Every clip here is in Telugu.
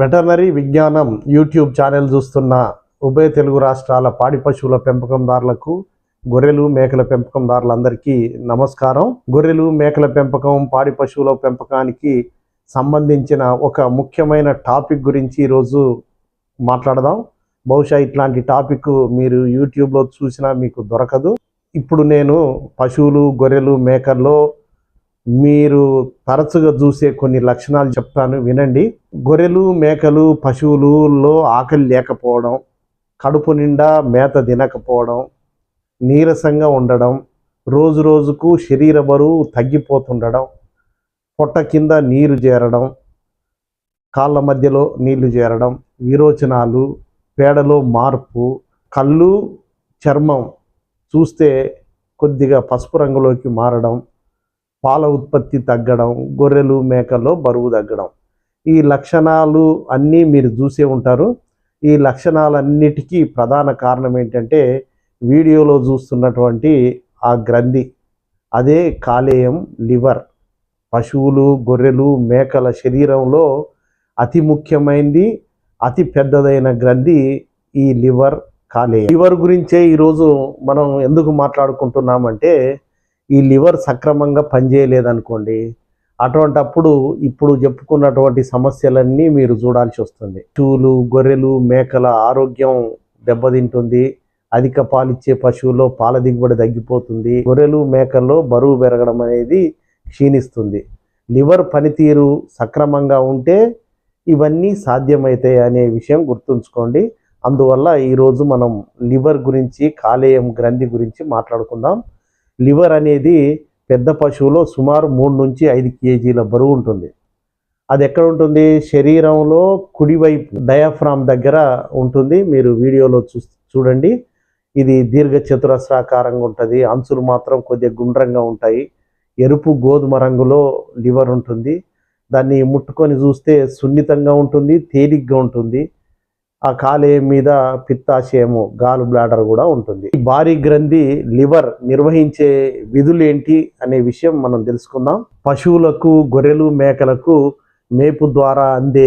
వెటర్నరీ విజ్ఞానం యూట్యూబ్ ఛానల్ చూస్తున్న ఉభయ తెలుగు రాష్ట్రాల పాడి పశువుల పెంపకందారులకు, గొర్రెలు మేకల పెంపకందారులందరికీ నమస్కారం. గొర్రెలు మేకల పెంపకం, పాడి పశువుల పెంపకానికి సంబంధించిన ఒక ముఖ్యమైన టాపిక్ గురించి ఈరోజు మాట్లాడదాం. బహుశా ఇట్లాంటి టాపిక్ మీరు యూట్యూబ్లో చూసినా మీకు దొరకదు. ఇప్పుడు నేను పశువులు, గొర్రెలు, మేకల్లో మీరు తరచుగా చూసే కొన్ని లక్షణాలు చెప్తాను, వినండి. గొర్రెలు, మేకలు, పశువులలో ఆకలి లేకపోవడం, కడుపు నిండా మేత తినకపోవడం, నీరసంగా ఉండడం, రోజు రోజుకు శరీర బరువు తగ్గిపోతుండడం, పొట్ట కింద నీరు చేరడం, కాళ్ళ మధ్యలో నీళ్లు చేరడం, విరోచనాలు, పేడలో మార్పు, కళ్ళు, చర్మం చూస్తే కొద్దిగా పసుపు రంగులోకి మారడం, పాల ఉత్పత్తి తగ్గడం, గొర్రెలు మేకల్లో బరువు తగ్గడం. ఈ లక్షణాలు అన్నీ మీరు చూసే ఉంటారు. ఈ లక్షణాలన్నిటికీ ప్రధాన కారణం ఏంటంటే వీడియోలో చూస్తున్నటువంటి ఆ గ్రంథి, అదే కాలేయం, లివర్. పశువులు, గొర్రెలు, మేకల శరీరంలో అతి ముఖ్యమైనది, అతి పెద్దదైన గ్రంథి ఈ లివర్, కాలేయం. లివర్ గురించే ఈరోజు మనం ఎందుకు మాట్లాడుకుంటున్నామంటే, ఈ లివర్ సక్రమంగా పనిచేయలేదనుకోండి, అటువంటప్పుడు ఇప్పుడు చెప్పుకున్నటువంటి సమస్యలన్నీ మీరు చూడాల్సి వస్తుంది. పశువులు, గొర్రెలు, మేకల ఆరోగ్యం దెబ్బతింటుంది. అధిక పాలిచ్చే పశువుల్లో పాల దిగుబడి తగ్గిపోతుంది. గొర్రెలు, మేకల్లో బరువు పెరగడం అనేది క్షీణిస్తుంది. లివర్ పనితీరు సక్రమంగా ఉంటే ఇవన్నీ సాధ్యమవుతాయి అనే విషయం గుర్తుంచుకోండి. అందువల్ల ఈరోజు మనం లివర్ గురించి, కాలేయం గ్రంథి గురించి మాట్లాడుకుందాం. లివర్ అనేది పెద్ద పశువులో సుమారు 3 నుంచి 5 కేజీల బరువు ఉంటుంది. అది ఎక్కడ ఉంటుంది? శరీరంలో కుడివైపు డయాఫ్రామ్ దగ్గర ఉంటుంది. మీరు వీడియోలో చూడండి. ఇది దీర్ఘ చతురస్రాకారంగా ఉంటుంది. అంచులు మాత్రం కొద్దిగా గుండ్రంగా ఉంటాయి. ఎరుపు గోధుమ రంగులో లివర్ ఉంటుంది. దాన్ని ముట్టుకొని చూస్తే సున్నితంగా ఉంటుంది, తేలిగ్గా ఉంటుంది. ఆ కాలేయం మీద పిత్తాశయము, గాల్ బ్లాడర్ కూడా ఉంటుంది. ఈ భారీ గ్రంథి లివర్ నిర్వహించే విధులు ఏంటి అనే విషయం మనం తెలుసుకుందాం. పశువులకు, గొర్రెలు, మేకలకు మేపు ద్వారా అందే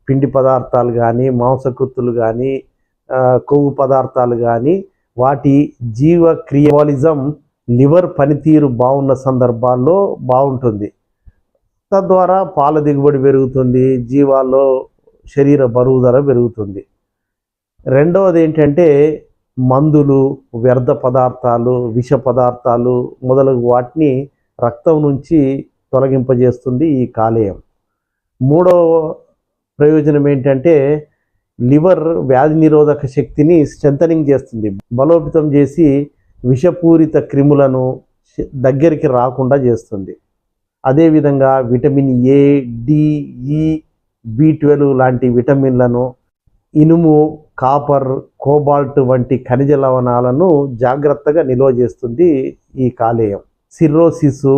పిండి పదార్థాలు కానీ, మాంసకృత్తులు కానీ, కొవ్వు పదార్థాలు కానీ, వాటి జీవక్రియాలిజం లివర్ పనితీరు బాగున్న సందర్భాల్లో బాగుంటుంది. తద్వారా పాల దిగుబడి పెరుగుతుంది, జీవాల్లో శరీర బరువుదల పెరుగుతుంది. రెండవది ఏంటంటే మందులు, వ్యర్థ పదార్థాలు, విష పదార్థాలు మొదలగు వాటిని రక్తం నుంచి తొలగింపజేస్తుంది ఈ కాలేయం. మూడవ ప్రయోజనం ఏంటంటే లివర్ వ్యాధి నిరోధక శక్తిని స్ట్రెంథనింగ్ చేస్తుంది, బలోపేతం చేసి విషపూరిత క్రిములను దగ్గరికి రాకుండా చేస్తుంది. అదేవిధంగా విటమిన్ ఏ, డి, ఈ, B12 లాంటి విటమిన్లను, ఇనుము, కాపర్, కోబాల్ట్ వంటి ఖనిజ లవణాలను జాగ్రత్తగా నిల్వ చేస్తుంది ఈ కాలేయం. Cirrhosis,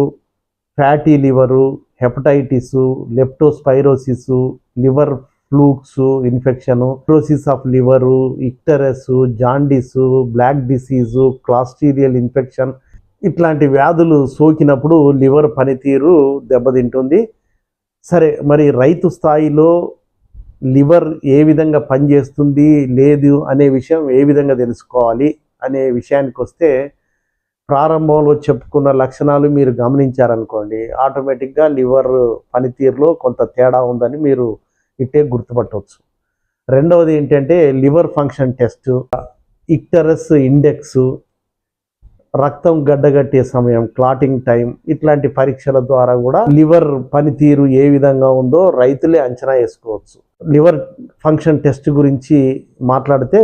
fatty liver, hepatitis, leptospirosis, liver flukes infection, cirrhosis of liver, icterus, jaundice, black disease, clostridial infection ఇట్లాంటి వ్యాధులు సోకినప్పుడు లివర్ పనితీరు దెబ్బతింటుంది. సరే, మరి రైతు స్థాయిలో లివర్ ఏ విధంగా పనిచేస్తుంది లేదు అనే విషయం ఏ విధంగా తెలుసుకోవాలి అనే విషయానికి వస్తే, ప్రారంభంలో చెప్పుకున్న లక్షణాలు మీరు గమనించారనుకోండి, ఆటోమేటిక్గా లివర్ పనితీరులో కొంత తేడా ఉందని మీరు ఇట్టే గుర్తుపట్టవచ్చు. రెండవది ఏంటంటే లివర్ ఫంక్షన్ టెస్ట్, ఇక్టరస్ ఇండెక్స్, రక్తం గడ్డగట్టే సమయం, క్లాటింగ్ టైం, ఇట్లాంటి పరీక్షల ద్వారా కూడా లివర్ పనితీరు ఏ విధంగా ఉందో రైతులే అంచనా వేసుకోవచ్చు. లివర్ ఫంక్షన్ టెస్ట్ గురించి మాట్లాడితే,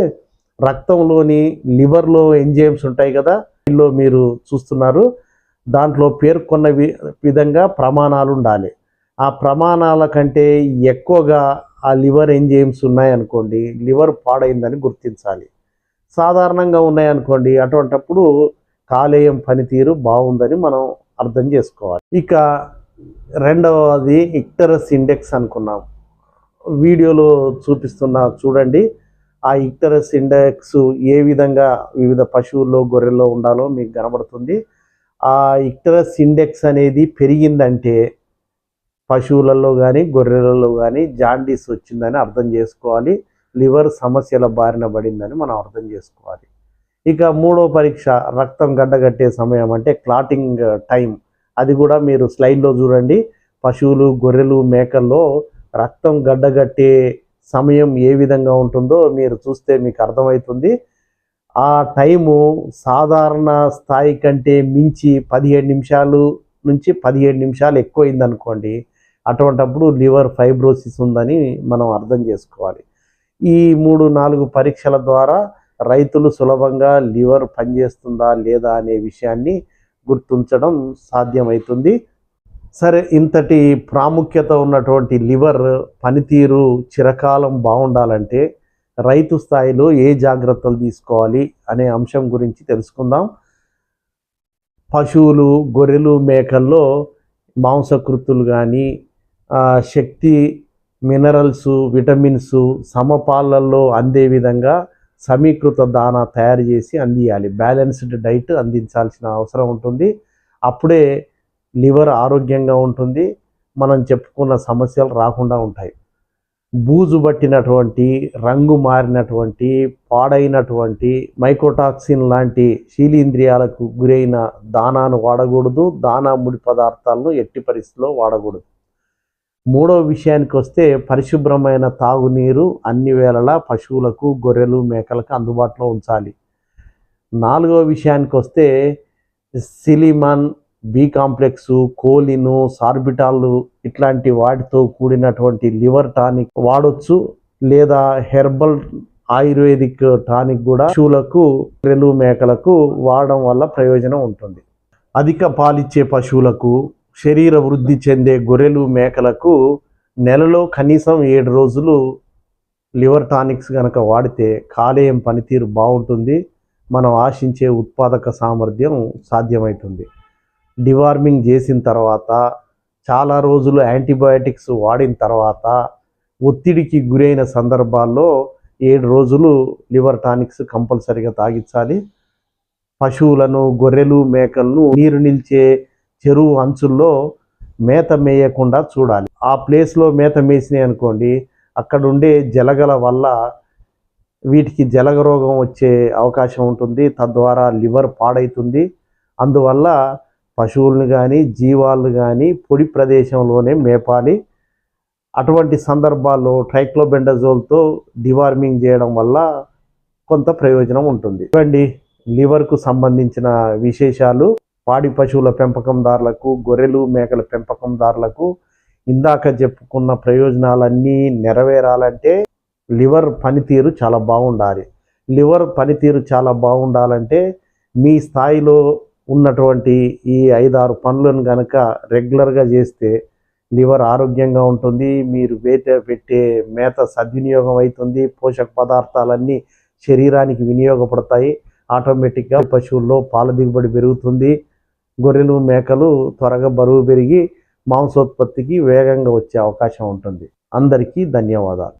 రక్తంలోని లివర్లో ఎంజైమ్స్ ఉంటాయి కదా, వీళ్ళు మీరు చూస్తున్నారు, దాంట్లో పేర్కొన్న విధంగా ప్రమాణాలు ఉండాలి. ఆ ప్రమాణాల కంటే ఎక్కువగా ఆ లివర్ ఎంజైమ్స్ ఉన్నాయనుకోండి, లివర్ పాడైందని గుర్తించాలి. సాధారణంగా ఉన్నాయనుకోండి, అటువంటప్పుడు కాలేయం పనితీరు బాగుందని మనం అర్థం చేసుకోవాలి. ఇక రెండవది ఇక్టరస్ ఇండెక్స్ అనుకున్నాం. వీడియోలో చూడండి. ఆ ఇక్టరస్ ఇండెక్స్ ఏ విధంగా వివిధ పశువుల్లో, గొర్రెల్లో ఉండాలో మీకు కనబడుతుంది. ఆ ఇక్టరస్ ఇండెక్స్ అనేది పెరిగిందంటే పశువులలో కానీ గొర్రెలలో కానీ జాండీస్ వచ్చిందని అర్థం చేసుకోవాలి. లివర్ సమస్యల బారిన పడిందని మనం అర్థం చేసుకోవాలి. ఇక మూడో పరీక్ష రక్తం గడ్డగట్టే సమయం అంటే క్లాటింగ్ టైం. అది కూడా మీరు స్లైడ్లో చూడండి. పశువులు గొర్రెలు మేకల్లో రక్తం గడ్డగట్టే సమయం ఏ విధంగా ఉంటుందో మీరు చూస్తే మీకు అర్థమవుతుంది. ఆ టైము సాధారణ స్థాయి కంటే మించి 17 నిమిషాలు నుంచి 17 నిమిషాలు ఎక్కువైందనుకోండి, అటువంటప్పుడు లివర్ ఫైబ్రోసిస్ ఉందని మనం అర్థం చేసుకోవాలి. ఈ 3-4 పరీక్షల ద్వారా రైతులు సులభంగా లివర్ పనిచేస్తుందా లేదా అనే విషయాన్ని గుర్తించడం సాధ్యమవుతుంది. సరే, ఇంతటి ప్రాముఖ్యత ఉన్నటువంటి లివర్ పనితీరు చిరకాలం బాగుండాలంటే రైతు స్థాయిలో ఏ జాగ్రత్తలు తీసుకోవాలి అనే అంశం గురించి తెలుసుకుందాం. పశువులు గొర్రెలు మేకల్లో మాంసకృతులు కానీ శక్తి మినరల్స్ విటమిన్స్ సమపాలల్లో అందే విధంగా సమీకృత దానా తయారు చేసి అందియాలి. బ్యాలెన్స్డ్ డైట్ అందించాల్సిన అవసరం ఉంటుంది. అప్పుడే లివర్ ఆరోగ్యంగా ఉంటుంది. మనం చెప్పుకున్న సమస్యలు రాకుండా ఉంటాయి. బూజు పట్టినటువంటి రంగు మారినటువంటి పాడైనటువంటి మైకోటాక్సిన్ లాంటి శీలీంద్రియాలకు గురైన దానాను వాడకూడదు. దానా ముడి పదార్థాలను ఎట్టి పరిస్థితుల్లో వాడకూడదు. మూడవ విషయానికి వస్తే పరిశుభ్రమైన తాగునీరు అన్ని వేళలా పశువులకు గొర్రెలు మేకలకు అందుబాటులో ఉంచాలి. నాలుగవ విషయానికి వస్తే సిలిమాన్ బి కాంప్లెక్స్ కోలిను సార్బిటాల్ ఇట్లాంటి వాటితో కూడినటువంటి లివర్ టానిక్ వాడొచ్చు. లేదా హెర్బల్ ఆయుర్వేదిక్ టానిక్ కూడా పశువులకు గొర్రెలు మేకలకు వాడడం వల్ల ప్రయోజనం ఉంటుంది. అధిక పాలిచ్చే పశువులకు శరీర వృద్ధి చెందే గొర్రెలు మేకలకు నెలలో కనీసం 7 రోజులు లివర్ టానిక్స్ కనుక వాడితే కాలేయం పనితీరు బాగుంటుంది. మనం ఆశించే ఉత్పాదక సామర్థ్యం సాధ్యమవుతుంది. డివార్మింగ్ చేసిన తర్వాత చాలా రోజులు యాంటీబయాటిక్స్ వాడిన తర్వాత ఒత్తిడికి గురైన సందర్భాల్లో 7 రోజులు లివర్ టానిక్స్ కంపల్సరీగా తాగించాలి. పశువులను గొర్రెలు మేకలను నీరు నిల్చే చెరువు అంచుల్లో మేత మేయకుండా చూడాలి. ఆ ప్లేస్లో మేత మేసినాయి అనుకోండి, అక్కడ ఉండే జలగల వల్ల వీటికి జలగ రోగం వచ్చే అవకాశం ఉంటుంది. తద్వారా లివర్ పాడవుతుంది. అందువల్ల పశువులను కానీ జీవాలను కానీ పొడి ప్రదేశంలోనే మేపాలి. అటువంటి సందర్భాల్లో ట్రైక్లోబెండజోల్తో డివార్మింగ్ చేయడం వల్ల కొంత ప్రయోజనం ఉంటుంది. చూడండి, లివర్కు సంబంధించిన విశేషాలు. పాడి పశువుల పెంపకందారులకు గొర్రెలు మేకల పెంపకందారులకు ఇందాక చెప్పుకున్న ప్రయోజనాలన్నీ నెరవేరాలంటే లివర్ పనితీరు చాలా బాగుండాలి. లివర్ పనితీరు చాలా బాగుండాలంటే మీ స్థాయిలో ఉన్నటువంటి ఈ 5-6 పనులను కనుక రెగ్యులర్గా చేస్తే లివర్ ఆరోగ్యంగా ఉంటుంది. మీరు పెట్టే మేత సద్వినియోగం అవుతుంది. పోషక పదార్థాలన్నీ శరీరానికి వినియోగపడతాయి. ఆటోమేటిక్గా పశువుల్లో పాల దిగుబడి పెరుగుతుంది. గొర్రెలు మేకలు త్వరగా బరువు పెరిగి మాంసోత్పత్తికి వేగంగా వచ్చే అవకాశం ఉంటుంది. అందరికీ ధన్యవాదాలు.